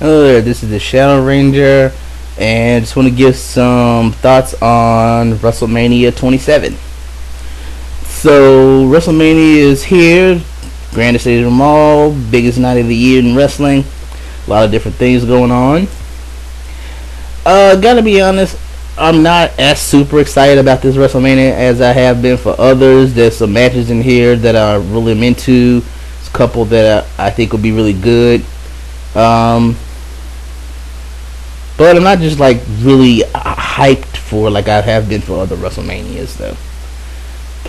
Hello there, this is the Shadow Ranger, and just want to give some thoughts on Wrestlemania 27. So, Wrestlemania is here, grandest stage of them all, biggest night of the year in wrestling, a lot of different things going on. Gotta be honest, I'm not as super excited about this WrestleMania as I have been for others. There's some matches in here that I really am into, there's a couple that I think will be really good. But I'm not just like really hyped for like I have been for other WrestleManias though.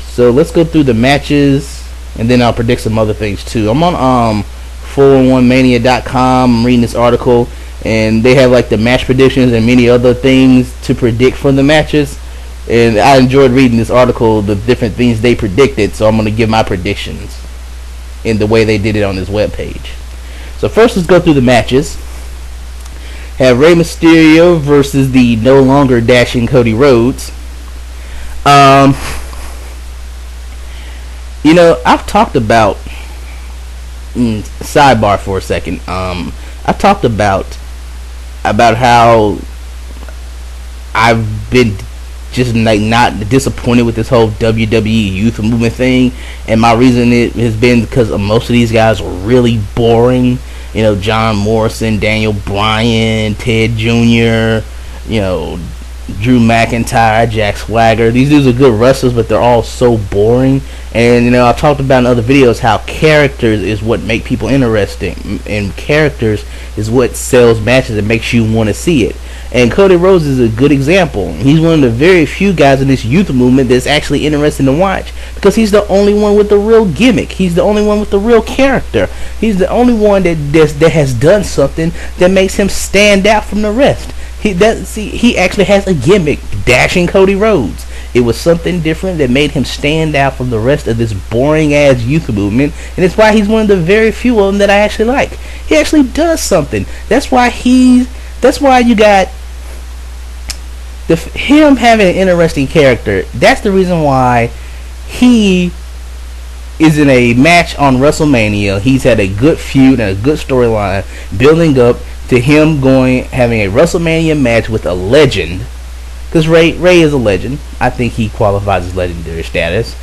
So let's go through the matches and then I'll predict some other things too. I'm on 411mania.com. I'm reading this article and they have like the match predictions and many other things to predict for the matches. And I enjoyed reading this article, the different things they predicted, so I'm going to give my predictions in the way they did it on this webpage. So first let's go through the matches. Have Rey Mysterio versus the no longer dashing Cody Rhodes. I've talked about sidebar for a second. I've talked about how I've been just like not disappointed with this whole WWE youth movement thing, and my reason it has been because most of these guys are really boring. John Morrison, Daniel Bryan, Ted Jr., Drew McIntyre, Jack Swagger. These dudes are good wrestlers, but they're all so boring. And, I've talked about in other videos how characters is what make people interesting. And characters is what sells matches and makes you want to see it. And Cody Rhodes is a good example. He's one of the very few guys in this youth movement that's actually interesting to watch because he's the only one with the real gimmick. He's the only one with the real character. He's the only one that has done something that makes him stand out from the rest. He actually has a gimmick, dashing Cody Rhodes. It was something different that made him stand out from the rest of this boring ass youth movement, and it's why he's one of the very few of them that I actually like. He actually does something. That's why you got him having an interesting character. That's the reason why he is in a match on WrestleMania. He's had a good feud and a good storyline building up to him having a WrestleMania match with a legend. Because Ray is a legend. I think he qualifies as legendary status.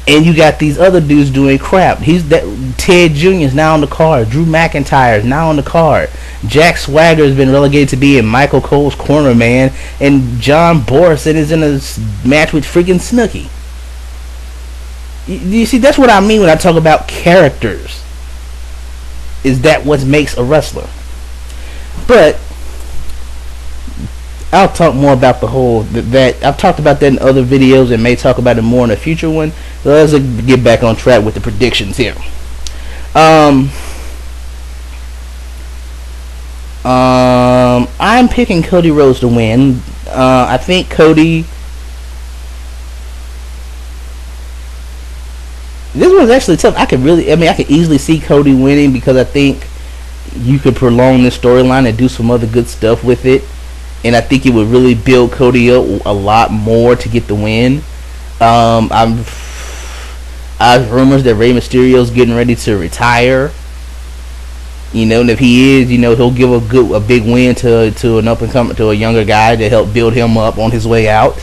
And you got these other dudes doing crap. Ted Jr. is now on the card. Drew McIntyre is now on the card. Jack Swagger has been relegated to being Michael Cole's corner man. And John Morrison is in a match with freaking Snooki. You see, that's what I mean when I talk about characters. Is that what makes a wrestler? But I'll talk more about that. I've talked about that in other videos and may talk about it more in a future one. So let's get back on track with the predictions here. I'm picking Cody Rhodes to win. I think Cody. This one's actually tough. I could easily see Cody winning because I think you could prolong this storyline and do some other good stuff with it. And I think it would really build Cody up a lot more to get the win. I've rumors that Rey Mysterio's getting ready to retire. And if he is, he'll give a big win to an up and coming, to a younger guy to help build him up on his way out.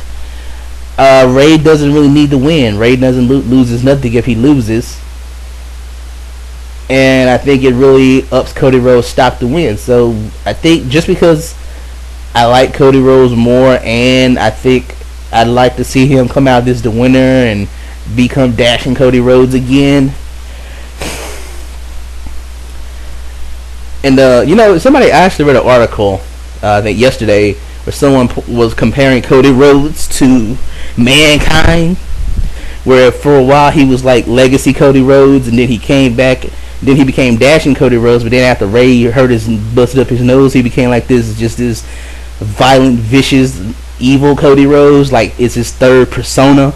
Ray doesn't really need to win. Ray doesn't loses nothing if he loses. And I think it really ups Cody Rhodes' stock to win. So I think just because I like Cody Rhodes more, and I think I'd like to see him come out as the winner and become dashing Cody Rhodes again. And somebody actually read an article I think yesterday where someone was comparing Cody Rhodes to Mankind, where for a while he was like legacy Cody Rhodes, and then he came back. Then he became dashing Cody Rhodes, but then after Ray busted up his nose, he became like this violent, vicious, evil Cody Rhodes. Like it's his third persona.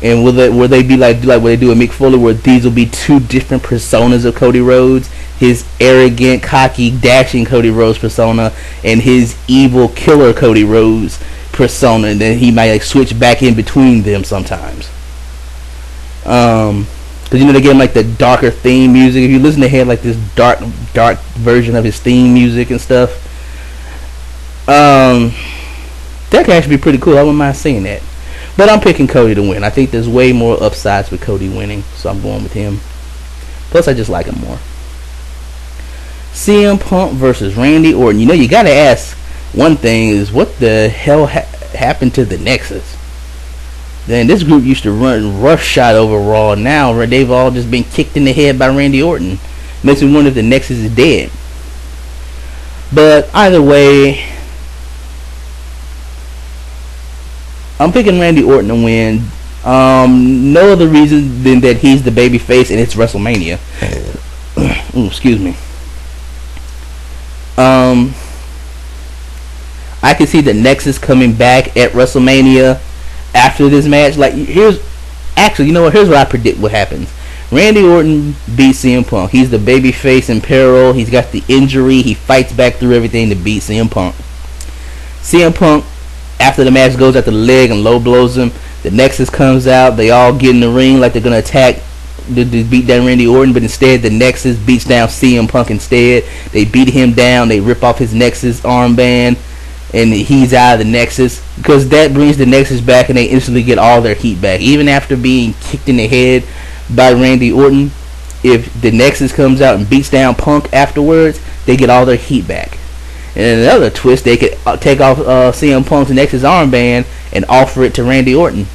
And will they be like what they do with Mick Foley, where these will be two different personas of Cody Rhodes? His arrogant, cocky, dashing Cody Rhodes persona, and his evil killer Cody Rhodes persona. And then he might switch back in between them sometimes. because they gave him like the darker theme music. If you listen to him, like this dark version of his theme music and stuff, that could actually be pretty cool. I wouldn't mind seeing that. But I'm picking Cody to win. I think there's way more upsides with Cody winning, so I'm going with him. Plus, I just like him more. CM Punk versus Randy Orton. You gotta ask, one thing is, what the hell happened to the Nexus? Then this group used to run roughshod over Raw. Now they've all just been kicked in the head by Randy Orton. Makes me wonder if the Nexus is dead. But either way, I'm picking Randy Orton to win. No other reason than that he's the babyface and it's WrestleMania. Ooh, excuse me. I can see the Nexus coming back at WrestleMania after this match. Like, here's what I predict what happens. Randy Orton beats CM Punk. He's the babyface in peril. He's got the injury. He fights back through everything to beat CM Punk. CM Punk, after the match, goes after the leg and low blows him. The Nexus comes out. They all get in the ring like they're gonna attack to beat down Randy Orton, but instead the Nexus beats down CM Punk instead. They beat him down. They rip off his Nexus armband, and he's out of the Nexus, because that brings the Nexus back, and they instantly get all their heat back. Even after being kicked in the head by Randy Orton, if the Nexus comes out and beats down Punk afterwards, they get all their heat back. And another twist, they could take off CM Punk's Nexus armband and offer it to Randy Orton.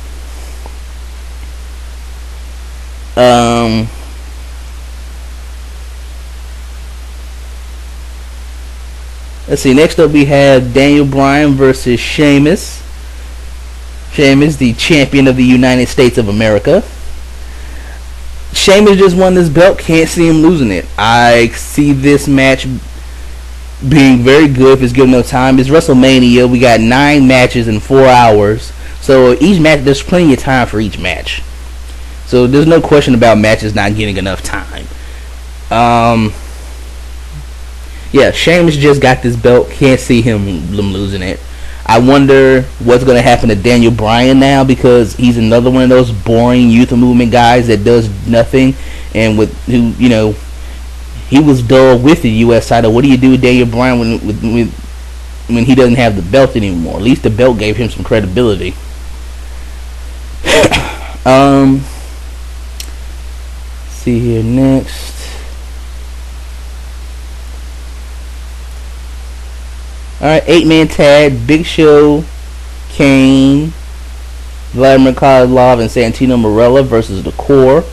Let's see. Next up, we have Daniel Bryan versus Sheamus. Sheamus, the champion of the United States of America. Sheamus just won this belt. Can't see him losing it. I see this match being very good if it's given enough time. It's WrestleMania. We got 9 matches in 4 hours. So each match, there's plenty of time for each match. So there's no question about matches not getting enough time. Yeah, Sheamus just got this belt. Can't see him losing it. I wonder what's going to happen to Daniel Bryan now, because he's another one of those boring youth movement guys that does nothing, and he was dull with the U.S. title. What do you do with Daniel Bryan when he doesn't have the belt anymore? At least the belt gave him some credibility. See here next. Alright, 8-man tag. Big Show, Kane, Vladimir Kozlov, and Santino Marella versus the Core.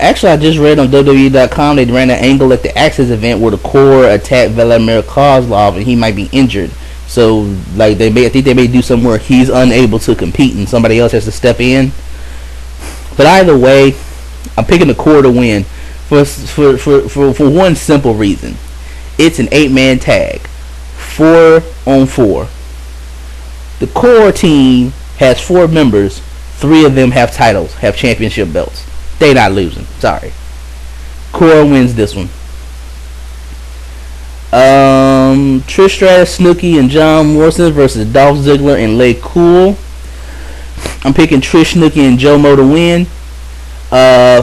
Actually, I just read on WWE.com they ran an angle at the Access event where the Core attacked Vladimir Kozlov and he might be injured. So, like, I think they may do something where he's unable to compete and somebody else has to step in. But either way, I'm picking the Core to win for one simple reason. It's an 8-man tag, 4-on-4. The Core team has 4 members. 3 of them have titles, have championship belts. They not losing. Sorry. Core wins this one. Trish Stratus, Snooki, and John Morrison versus Dolph Ziggler and Lay Cool. I'm picking Trish, Snooki, and Jomo to win.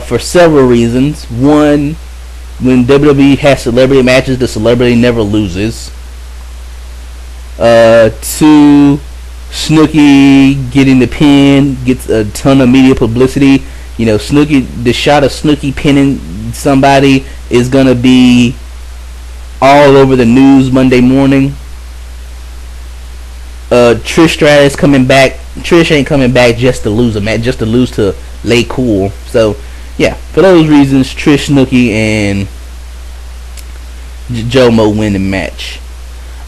For several reasons. One, when WWE has celebrity matches, the celebrity never loses. 2, Snooki getting the pin gets a ton of media publicity. Snooki, the shot of Snooki pinning somebody is gonna be all over the news Monday morning. Trish Stratus coming back. Trish ain't coming back just to lose a match, just to lose to Lay Cool. So yeah, for those reasons, Trish, Snooki, and Jomo win the match.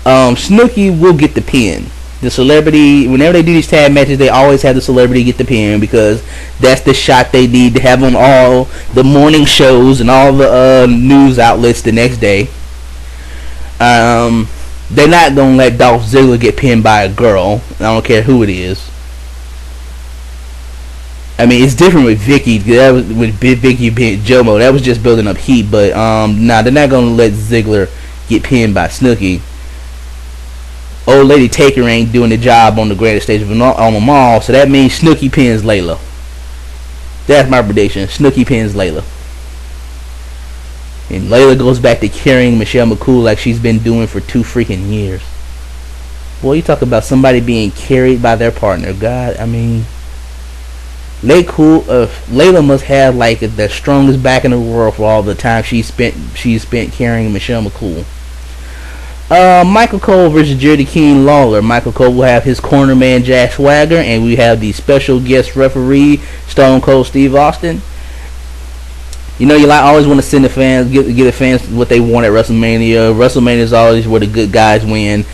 Snooki will get the pin. The celebrity, whenever they do these tag matches, they always have the celebrity get the pin because that's the shot they need to have on all the morning shows and all the news outlets the next day. They're not gonna let Dolph Ziggler get pinned by a girl. I don't care who it is. I mean, it's different with Vicky. That was with Vicky being Jomo. That was just building up heat. But they're not gonna let Ziggler get pinned by Snooki. Old Lady Taker ain't doing the job on the greatest stage on them all, so that means Snooki pins Layla. That's my prediction. Snooki pins Layla. And Layla goes back to carrying Michelle McCool like she's been doing for 2 freaking years. Boy, you talk about somebody being carried by their partner. God, I mean, Layla must have like the strongest back in the world for all the time she spent carrying Michelle McCool. Michael Cole versus Jerry King Lawler. Michael Cole will have his corner man Jack Swagger, and we have the special guest referee Stone Cold Steve Austin. You know, you always want to send the fans, give the fans what they want at WrestleMania. WrestleMania is always where the good guys win,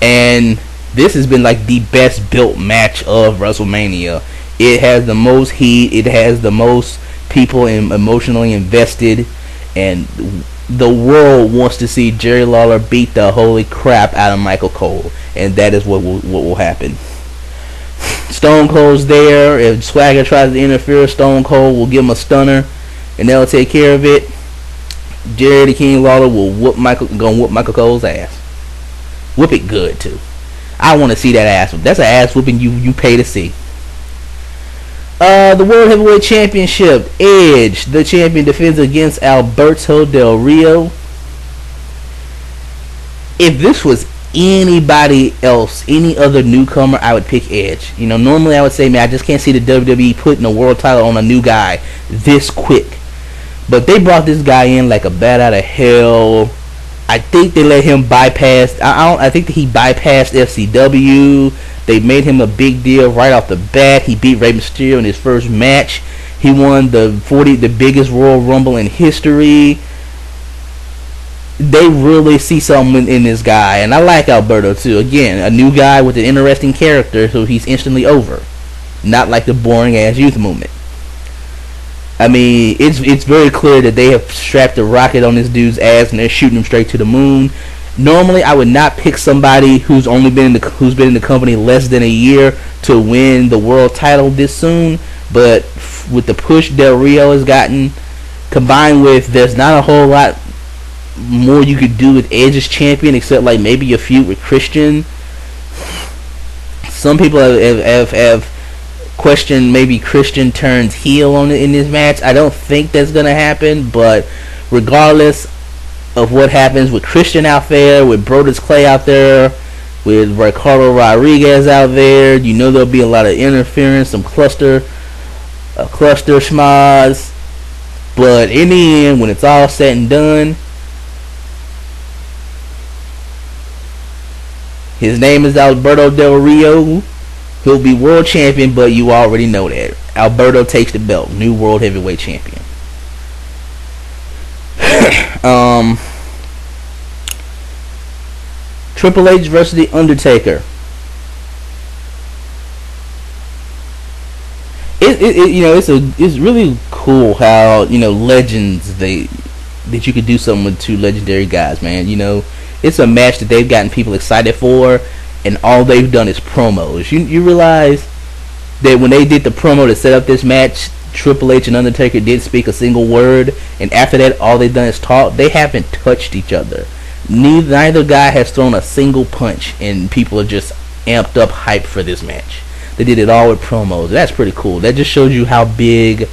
and this has been like the best built match of WrestleMania. It has the most heat. It has the most people emotionally invested, and the world wants to see Jerry Lawler beat the holy crap out of Michael Cole, and that is what will happen. Stone Cold's there. If Swagger tries to interfere, Stone Cold will give him a stunner, and they'll take care of it. Jerry the King Lawler will whoop Michael Cole's ass. Whoop it good too. I want to see that ass. That's an ass whooping you pay to see. The World Heavyweight Championship. Edge, the champion, defends against Alberto Del Rio. If this was anybody else, any other newcomer, I would pick Edge. You know, normally I would say, man, I just can't see the WWE putting a world title on a new guy this quick. But they brought this guy in like a bat out of hell. I think they let him bypass. I think that he bypassed FCW. They made him a big deal right off the bat. He beat Rey Mysterio in his first match. He won the biggest Royal Rumble in history. They really see something in this guy, and I like Alberto too. Again, a new guy with an interesting character, so he's instantly over. Not like the boring ass youth movement. I mean, it's very clear that they have strapped a rocket on this dude's ass and they're shooting him straight to the moon. Normally, I would not pick somebody who's been in the company less than a year to win the world title this soon. But with the push Del Rio has gotten, combined with there's not a whole lot more you could do with Edge as champion, except like maybe a feud with Christian. Some people have questioned maybe Christian turns heel in this match. I don't think that's gonna happen, but regardless of what happens with Christian out there, with Brodus Clay out there, with Ricardo Rodriguez out there, you know there'll be a lot of interference, some cluster schmoz. But in the end, when it's all said and done, his name is Alberto Del Rio. He'll be world champion, but you already know that. Alberto takes the belt, new world heavyweight champion. Triple H versus The Undertaker. It's really cool how, you know, legends that you could do something with 2 legendary guys, man. You know, it's a match that they've gotten people excited for, and all they've done is promos. You realize that when they did the promo to set up this match, Triple H and Undertaker didn't speak a single word, and after that, all they've done is talk. They haven't touched each other. Neither guy has thrown a single punch, and people are just amped up hype for this match. They did it all with promos. That's pretty cool. That just shows you how big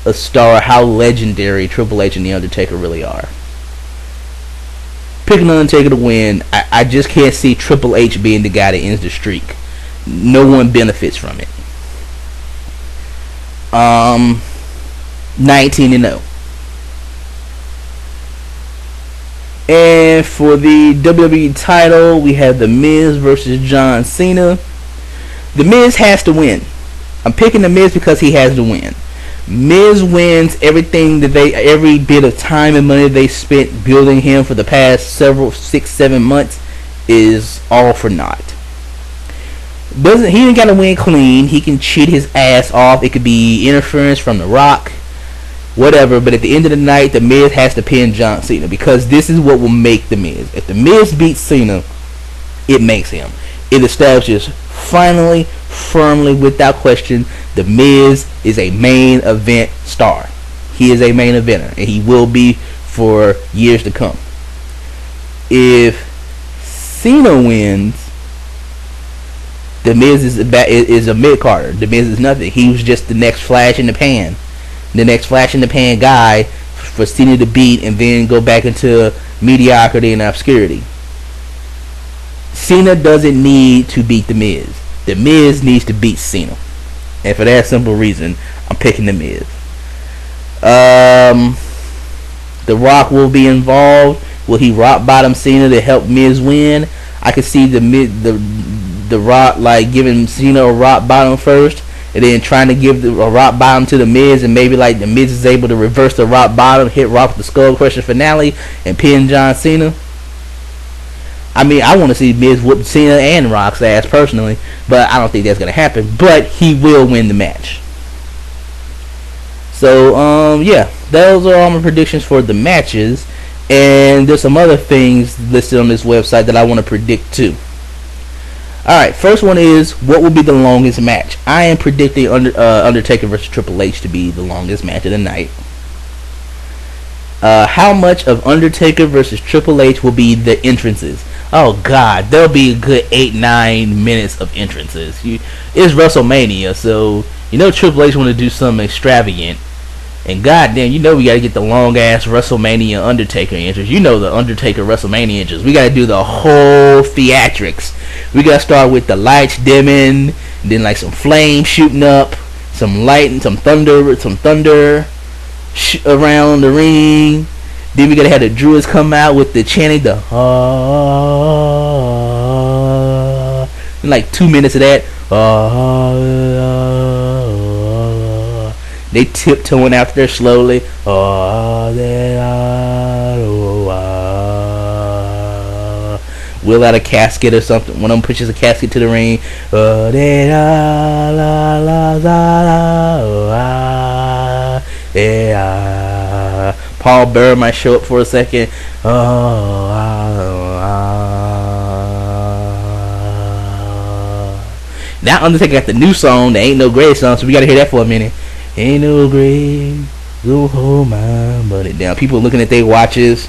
a star, how legendary Triple H and The Undertaker really are. Picking Undertaker to win, I just can't see Triple H being the guy that ends the streak. No one benefits from it. 19-0. And for the WWE title, we have The Miz versus John Cena. The Miz has to win. I'm picking The Miz because he has to win. Miz wins every bit of time and money they spent building him for the past 6-7 months is all for naught. He ain't gotta win clean. He can cheat his ass off. It could be interference from The Rock, whatever. But at the end of the night, The Miz has to pin John Cena, because this is what will make The Miz. If The Miz beats Cena, it makes him. It establishes finally, firmly, without question, The Miz is a main event star. He is a main eventer, and he will be for years to come. If Cena wins, The Miz is a mid-carder. The Miz is nothing. He was just the next flash in the pan. the next flash in the pan guy for Cena to beat and then go back into mediocrity and obscurity. Cena doesn't need to beat The Miz. The Miz needs to beat Cena. And for that simple reason, I'm picking The Miz. The Rock will be involved. Will he rock bottom Cena to help Miz win? I could see the Rock like giving Cena a rock bottom first, and then trying to give a rock bottom to the Miz, and maybe like the Miz is able to reverse the rock bottom, hit Rock with the Skull Crusher finale, and pin John Cena. I mean, I want to see Miz whoop Cena and Rock's ass personally, but I don't think that's gonna happen. But he will win the match. So yeah, those are all my predictions for the matches, and there's some other things listed on this website that I want to predict too. Alright, first one is, what will be the longest match? I am predicting Undertaker vs. Triple H to be the longest match of the night. How much of Undertaker vs. Triple H will be the entrances? Oh god, there'll be a good 8-9 minutes of entrances. It's WrestleMania, so you know Triple H want to do something extravagant. And goddamn, you know we gotta get the long ass WrestleMania Undertaker entrance. You know the Undertaker WrestleMania entrance. We gotta do the whole theatrics. We gotta start with the lights dimming, then like some flames shooting up, some light and some thunder around the ring. Then we gotta have the Druids come out with the chanting, the like 2 minutes of that. They tiptoeing out there slowly. Wheel out a casket or something. One of them pushes a casket to the ring. Paul Bearer might show up for a second. Now Undertaker got the new song, the Ain't No Grave song, so we gotta hear that for a minute. Ain't no grave, go hold my money down. People looking at their watches,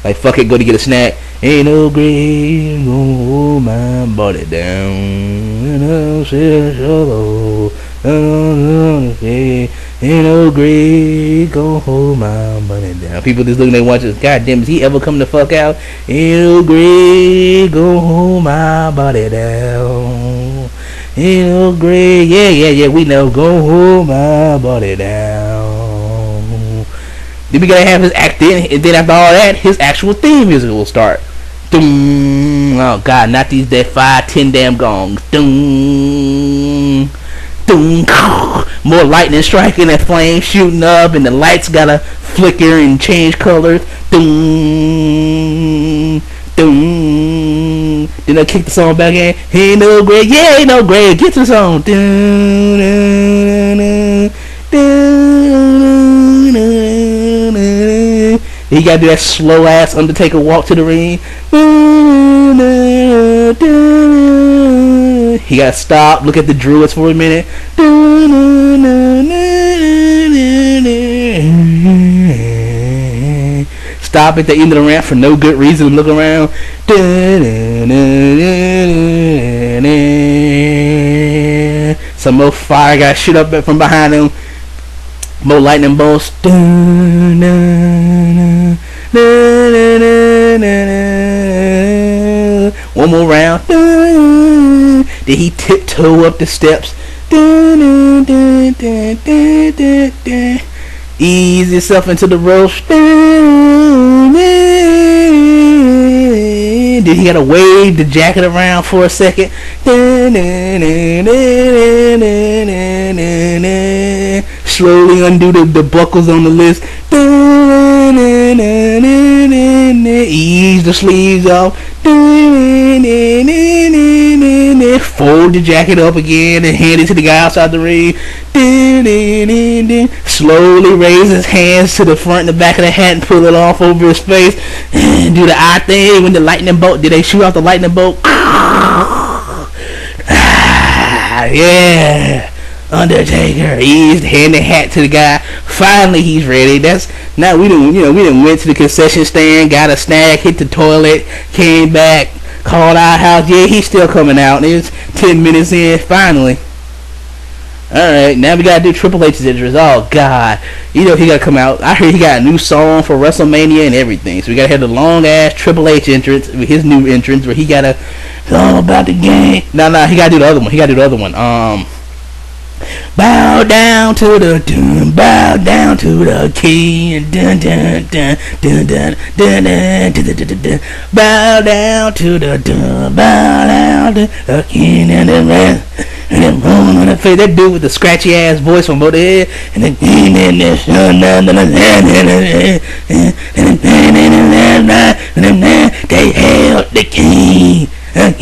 like fuck it, go to get a snack. Ain't no grave, go hold my body down. Ain't no grave, go hold my money down. People just looking at their watches. God damn, is he ever come the fuck out? Ain't no grave, go hold my body down. Ain't no grave, yeah, we know. Go hold my body down. Then we gotta have his act in, and then after all that, his actual theme music will start. Dum. Oh god, not these dead 5-10 damn gongs. Dum. Dum. More lightning striking and flames shooting up, and the lights gotta flicker and change colors. Dum. Dum. Then I kick the song back in. Ain't no grave, yeah, ain't no grave. Get to the song. Dun, dun, dun, dun, dun, dun. He gotta do that slow ass Undertaker walk to the ring. Dun, dun, dun. He gotta stop, look at the Druids for a minute. Dun, dun, dun, dun, dun, dun. Stop at the end of the ramp for no good reason and look around. Some more fire got shit up from behind him. More lightning bolts. One more round. Then he tiptoe up the steps. Ease yourself into the ropes. Then he gotta wave the jacket around for a second. Slowly undo the buckles on the list. Ease the sleeves off. Fold the jacket up again and hand it to the guy outside the ring. Slowly raise his hands to the front and the back of the hat and pull it off over his face. Do the eye thing when the lightning bolt. Did they shoot off the lightning bolt? Yeah. Undertaker. He's hand the hat to the guy. Finally he's ready. That's now we didn't went to the concession stand, got a snack, hit the toilet, came back, called our house. Yeah, he's still coming out. It's 10 minutes in. Finally. Alright, now we gotta do Triple H's entrance. Oh god. He gotta come out. I heard he got a new song for WrestleMania and everything. So we gotta have the long ass Triple H entrance with his new entrance where he gotta, it's all about the game. No, he gotta do the other one. Bow down to the bow down to the king, dun dun dun dun dun dun dun dun. Bow down to the bow down to the king and the man. And then rolling on the face, that dude with the scratchy ass voice from both head, and then they held the king. Then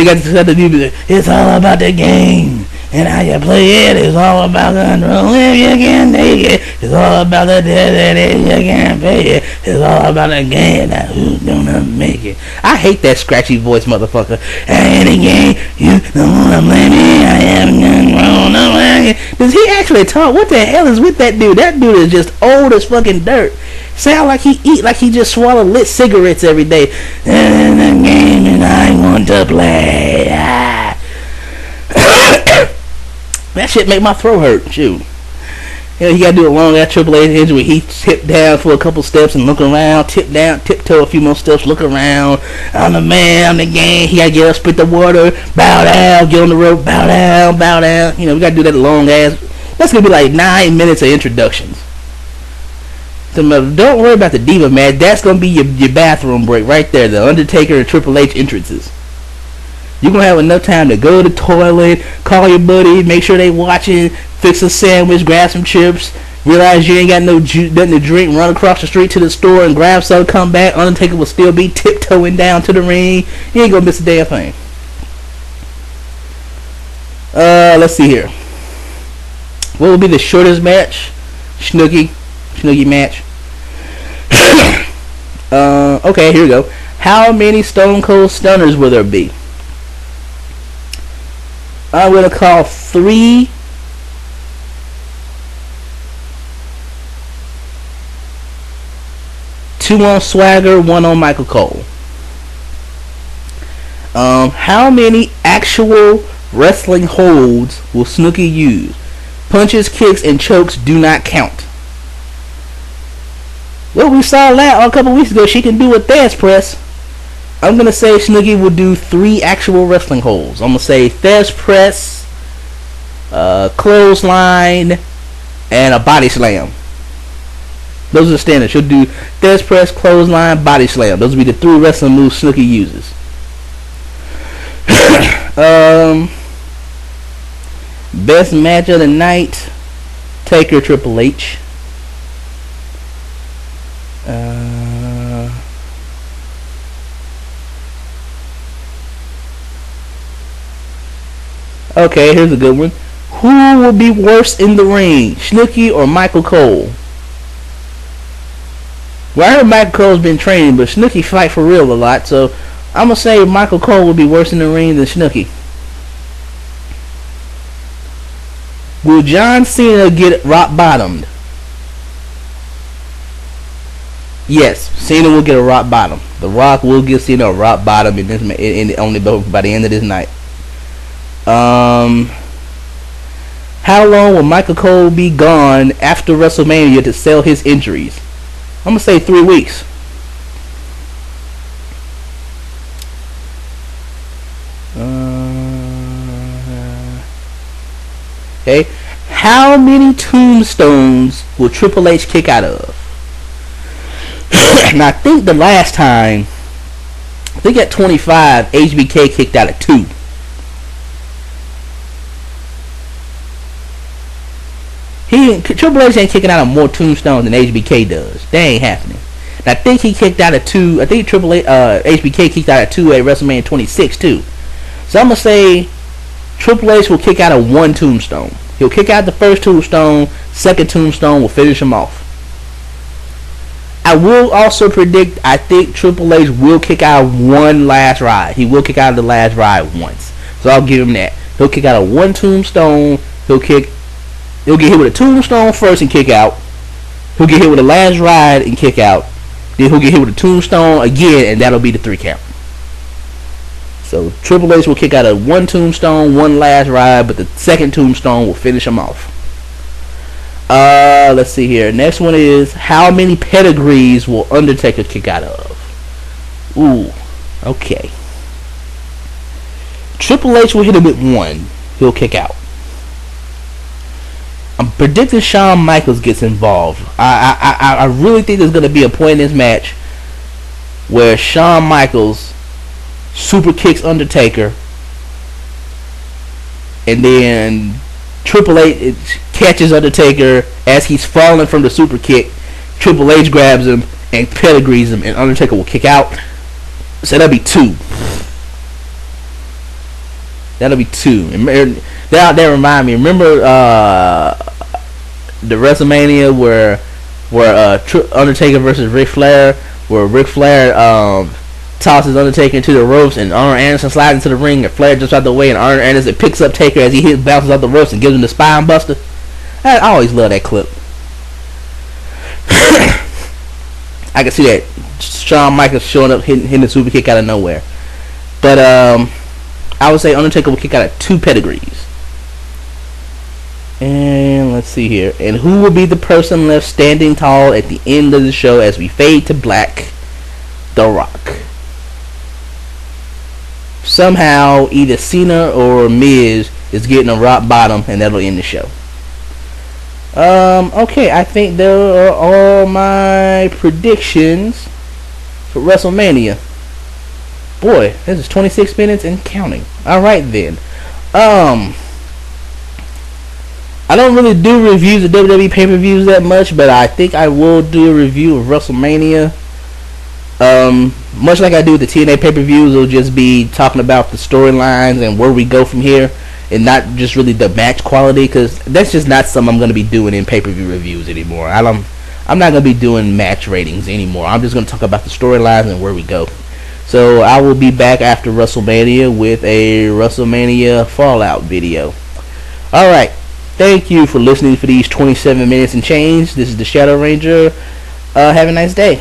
he got to do it's all about the game. And how you play it is all about control. If you can take it, it's all about the death. If you can't pay it, it's all about the game. Now who's gonna make it? I hate that scratchy voice, motherfucker. And again, you don't wanna blame me. I am gonna Does he actually talk? What the hell is with that dude? That dude is just old as fucking dirt. Sound like he eat like he just swallowed lit cigarettes every day. And the game and I want to play. That shit make my throat hurt. Shoot. You gotta do a long ass Triple H entrance where he tip down for a couple steps and look around, tiptoe a few more steps, look around. I'm the man, I'm the game. He gotta get up, spit the water, bow down, get on the rope, bow down. We gotta do that long ass. That's gonna be like 9 minutes of introductions. So don't worry about the Diva match. That's gonna be your bathroom break right there. The Undertaker and Triple H entrances. You're going to have enough time to go to the toilet, call your buddy, make sure they watching, fix a sandwich, grab some chips, realize you ain't got nothing to drink, run across the street to the store and grab something, come back. Undertaker will still be tiptoeing down to the ring. You ain't going to miss a damn thing. Let's see here. What will be the shortest match? Snooki match. Okay, here we go. How many Stone Cold Stunners will there be? I'm going to call 3. 2 on Swagger, 1 on Michael Cole. How many actual wrestling holds will Snooki use? Punches, kicks, and chokes do not count. Well, we saw that a couple weeks ago. She can do a dance press. I'm going to say Snooki will do 3 actual wrestling holds. I'm going to say Thez press, clothesline, and a body slam. Those are the standards. She'll do Thez press, clothesline, body slam. Those will be the 3 wrestling moves Snooki uses. Best match of the night, Taker Triple H. Okay, here's a good one. Who will be worse in the ring, Snooki or Michael Cole? Well, I heard Michael Cole's been training, but Snooki fight for real a lot, so I'm going to say Michael Cole will be worse in the ring than Snooki. Will John Cena get rock bottomed? Yes, Cena will get a rock bottom. The Rock will give Cena a rock bottom in this by the end of this night. How long will Michael Cole be gone after WrestleMania to sell his injuries? I'm gonna say 3 weeks. Okay. How many tombstones will Triple H kick out of? And I think the last time, I think at 25, HBK kicked out of 2. Triple H ain't kicking out of more tombstones than HBK does. That ain't happening. And I think he kicked out of 2. I think HBK kicked out of 2 at WrestleMania 26 too. So I'm gonna say Triple H will kick out of 1 tombstone. He'll kick out the first tombstone. Second tombstone will finish him off. I will also predict, I think Triple H will kick out of 1 last ride. He will kick out of the last ride once. So I'll give him that. He'll kick out of 1 tombstone. He'll get hit with a tombstone first and kick out. He'll get hit with the last ride and kick out. Then he'll get hit with a tombstone again, and that'll be the 3 count. So Triple H will kick out of 1 tombstone, 1 last ride, but the 2nd tombstone will finish him off. Let's see here. Next one is, how many pedigrees will Undertaker kick out of? Ooh, okay. Triple H will hit him with 1. He'll kick out. I'm predicting Shawn Michaels gets involved. I really think there's going to be a point in this match where Shawn Michaels super kicks Undertaker, and then Triple H catches Undertaker as he's falling from the super kick. Triple H grabs him and pedigrees him, and Undertaker will kick out. So that'll be 2. That'll be 2. And that remind me. Remember the WrestleMania where Undertaker versus Ric Flair, where Ric Flair tosses Undertaker into the ropes, and Arn Anderson slides into the ring, and Flair jumps out the way, and Arn Anderson picks up Taker as he bounces off the ropes and gives him the spine buster. I always love that clip. I can see that Shawn Michaels showing up, hitting the super kick out of nowhere. But I would say Undertaker will kick out of 2 pedigrees. And let's see here. And who will be the person left standing tall at the end of the show as we fade to black? The Rock. Somehow, either Cena or Miz is getting a rock bottom, and that'll end the show. Okay, I think there are all my predictions for WrestleMania. Boy, this is 26 minutes and counting. Alright then. I don't really do reviews of WWE pay-per-views that much, but I think I will do a review of WrestleMania. Much like I do with the TNA pay-per-views, it'll just be talking about the storylines and where we go from here, and not just really the match quality, because that's just not something I'm going to be doing in pay-per-view reviews anymore. I'm not going to be doing match ratings anymore. I'm just going to talk about the storylines and where we go. So I will be back after WrestleMania with a WrestleMania Fallout video. Alright, thank you for listening for these 27 minutes and change. This is the Shadow Ranger. Have a nice day.